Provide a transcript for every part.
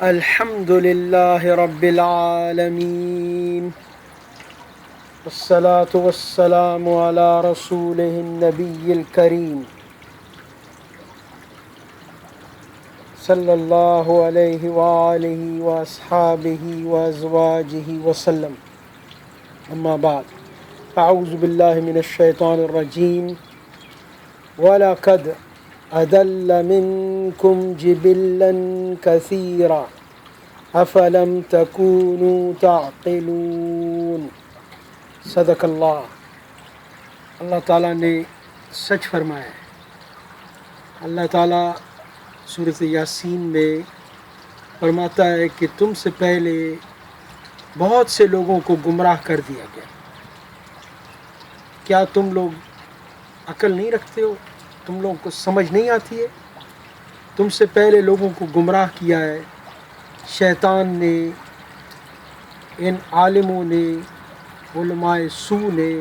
الحمد لله رب العالمين والصلاة والسلام على رسوله النبي الكريم صلى الله عليه وآله وأصحابه وأزواجه وسلم. أما بعد، أعوذ بالله من الشيطان الرجيم. وَلَقَدْ أَضَلَّ مِنْكُمْ جِبِلًّا كَثِيرًا أَفَلَمْ تَكُونُوا تَعْقِلُونَ. صدق اللہ تعالیٰ نے سچ فرمایا ہے. اللہ تعالیٰ سورۃ یاسین میں فرماتا ہے کہ تم سے پہلے بہت سے لوگوں کو گمراہ کر دیا گیا. کیا تم لوگ عقل نہیں رکھتے ہو؟ تم لوگوں کو سمجھ نہیں آتی ہے؟ تم سے پہلے لوگوں کو گمراہ کیا ہے شیطان نے، ان عالموں نے، علماء سو نے،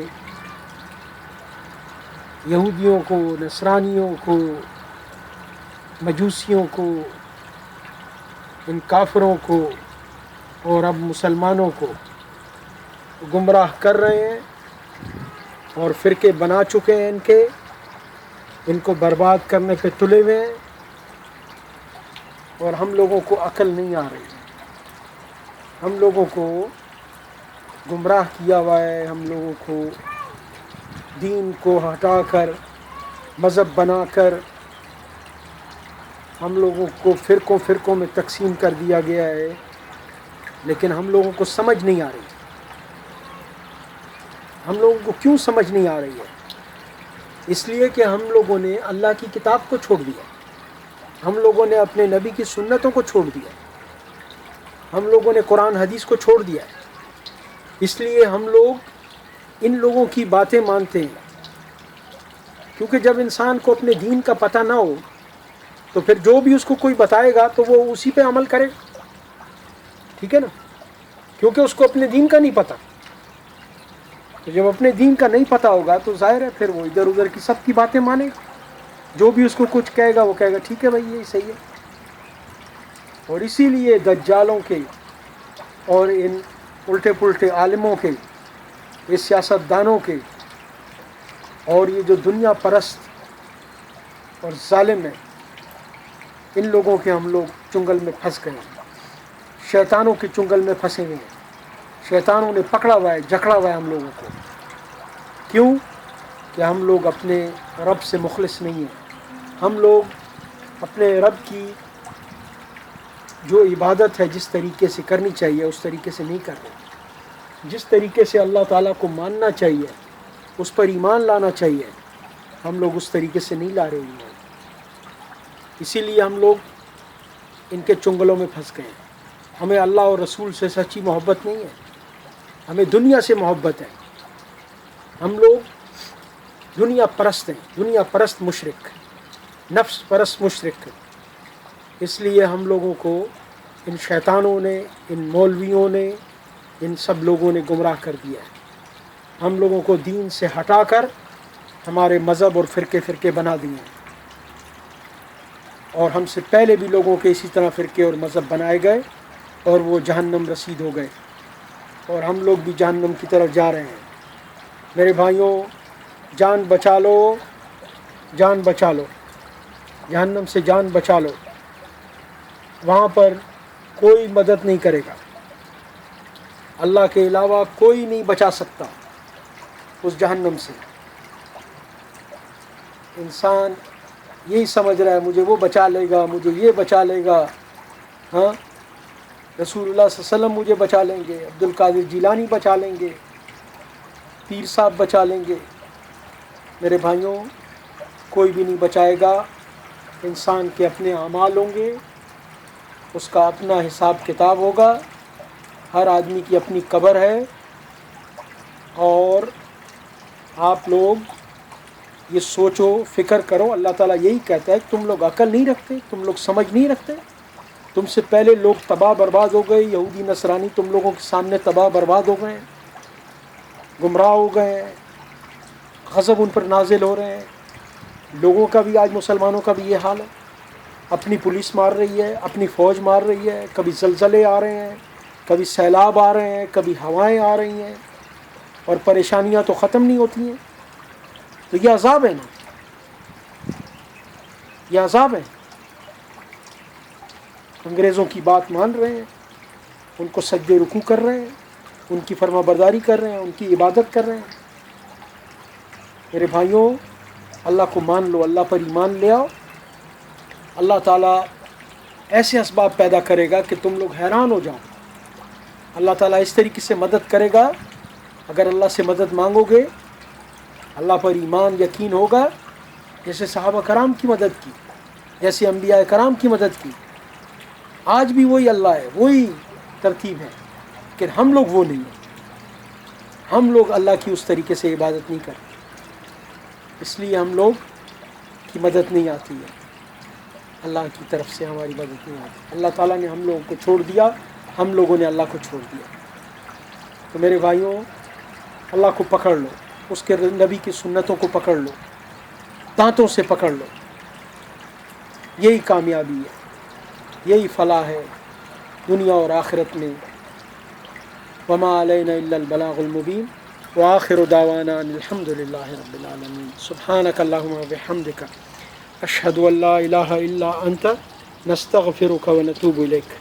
یہودیوں کو، نصرانیوں کو، مجوسیوں کو، ان کافروں کو، اور اب مسلمانوں کو گمراہ کر رہے ہیں اور فرقے بنا چکے ہیں ان کو برباد کرنے پہ تلے ہوئے ہیں، اور ہم لوگوں کو عقل نہیں آ رہی. ہم لوگوں کو گمراہ کیا ہوا ہے. ہم لوگوں کو دین کو ہٹا کر مذہب بنا کر ہم لوگوں کو فرقوں میں تقسیم کر دیا گیا ہے، لیکن ہم لوگوں کو سمجھ نہیں آ رہی. ہم لوگوں کو کیوں سمجھ نہیں آ رہی ہے؟ اس لیے کہ ہم لوگوں نے اللہ کی کتاب کو چھوڑ دیا، ہم لوگوں نے اپنے نبی کی سنتوں کو چھوڑ دیا، ہم لوگوں نے قرآن حدیث کو چھوڑ دیا ہے. اس لیے ہم لوگ ان لوگوں کی باتیں مانتے ہیں، کیونکہ جب انسان کو اپنے دین کا پتہ نہ ہو تو پھر جو بھی اس کو کوئی بتائے گا تو وہ اسی پہ عمل کرے گا. ٹھیک ہے نا؟ کیونکہ اس کو اپنے دین کا نہیں پتہ. تو جب اپنے دین کا نہیں پتہ ہوگا تو ظاہر ہے پھر وہ ادھر ادھر کی سب کی باتیں مانے گا. جو بھی اس کو کچھ کہے گا وہ کہے گا ٹھیک ہے بھائی، یہی صحیح ہے. اور اسی لیے دجالوں کے اور ان الٹے پلٹے عالموں کے، اس سیاست دانوں کے، اور یہ جو دنیا پرست اور ظالم ہیں، ان لوگوں کے ہم لوگ چنگل میں پھنس گئے ہیں. شیطانوں کے چنگل میں پھنسے ہوئے ہیں. شیطانوں نے پکڑا ہوا ہے، جکڑا ہوا ہے ہم لوگوں کو. کیوں؟ کہ ہم لوگ اپنے رب سے مخلص نہیں ہیں. ہم لوگ اپنے رب کی جو عبادت ہے جس طریقے سے کرنی چاہیے اس طریقے سے نہیں کر رہے. جس طریقے سے اللہ تعالیٰ کو ماننا چاہیے، اس پر ایمان لانا چاہیے، ہم لوگ اس طریقے سے نہیں لا رہے ایمان. اسی لیے ہم لوگ ان کے چنگلوں میں پھنس گئے ہیں. ہمیں اللہ اور رسول سے سچی محبت نہیں ہے، ہمیں دنیا سے محبت ہے. ہم لوگ دنیا پرست ہیں، دنیا پرست مشرک، نفس پرست مشرک. اس لیے ہم لوگوں کو ان شیطانوں نے، ان مولویوں نے، ان سب لوگوں نے گمراہ کر دیا ہے. ہم لوگوں کو دین سے ہٹا کر ہمارے مذہب اور فرقے بنا دیے ہیں. اور ہم سے پہلے بھی لوگوں کے اسی طرح فرقے اور مذہب بنائے گئے اور وہ جہنم رسید ہو گئے، اور ہم لوگ بھی جہنم کی طرف جا رہے ہیں. میرے بھائیوں، جان بچا لو، جان بچا لو، جہنم سے جان بچا لو. وہاں پر کوئی مدد نہیں کرے گا، اللہ کے علاوہ کوئی نہیں بچا سکتا اس جہنم سے. انسان یہی سمجھ رہا ہے مجھے وہ بچا لے گا، مجھے یہ بچا لے گا. ہاں، رسول اللہ صلی اللہ علیہ وسلم مجھے بچا لیں گے، عبد القادر جیلانی بچا لیں گے، پیر صاحب بچا لیں گے. میرے بھائیوں، کوئی بھی نہیں بچائے گا. انسان کے اپنے اعمال ہوں گے، اس کا اپنا حساب کتاب ہوگا. ہر آدمی کی اپنی قبر ہے. اور آپ لوگ یہ سوچو، فکر کرو. اللہ تعالیٰ یہی کہتا ہے کہ تم لوگ عقل نہیں رکھتے، تم لوگ سمجھ نہیں رکھتے. تم سے پہلے لوگ تباہ برباد ہو گئے. یہودی نصرانی تم لوگوں کے سامنے تباہ برباد ہو گئے ہیں، گمراہ ہو گئے ہیں، غضب ان پر نازل ہو رہے ہیں. لوگوں کا بھی آج، مسلمانوں کا بھی یہ حال ہے. اپنی پولیس مار رہی ہے، اپنی فوج مار رہی ہے، کبھی زلزلے آ رہے ہیں، کبھی سیلاب آ رہے ہیں، کبھی ہوائیں آ رہی ہیں، اور پریشانیاں تو ختم نہیں ہوتی ہیں. تو یہ عذاب ہے نا، یہ عذاب ہے. انگریزوں کی بات مان رہے ہیں، ان کو سجدے رکوع کر رہے ہیں، ان کی فرما برداری کر رہے ہیں، ان کی عبادت کر رہے ہیں. میرے بھائیوں، اللہ کو مان لو، اللہ پر ایمان لے آؤ. اللہ تعالیٰ ایسے اسباب پیدا کرے گا کہ تم لوگ حیران ہو جاؤ. اللہ تعالیٰ اس طریقے سے مدد کرے گا، اگر اللہ سے مدد مانگو گے، اللہ پر ایمان یقین ہوگا، جیسے صحابہ کرام کی مدد کی، جیسے انبیاء کرام کی مدد کی. آج بھی وہی اللہ ہے، وہی ترتیب ہے، کہ ہم لوگ وہ نہیں ہیں. ہم لوگ اللہ کی اس طریقے سے عبادت نہیں کرتے، اس لیے ہم لوگ کی مدد نہیں آتی ہے، اللہ کی طرف سے ہماری مدد نہیں آتی. اللہ تعالیٰ نے ہم لوگوں کو چھوڑ دیا، ہم لوگوں نے اللہ کو چھوڑ دیا. تو میرے بھائیوں، اللہ کو پکڑ لو، اس کے نبی کی سنتوں کو پکڑ لو، دانتوں سے پکڑ لو. یہی کامیابی ہے، یہی فلاح ہے دنیا اور آخرت میں. وما علینا الا البلاغ المبین. وآخر دعوانا ان الحمد للہ رب العالمین. سبحانک اللہم وبحمدک، اشہد ان لا الہ الا انت، نستغفرک ونتوب الیک.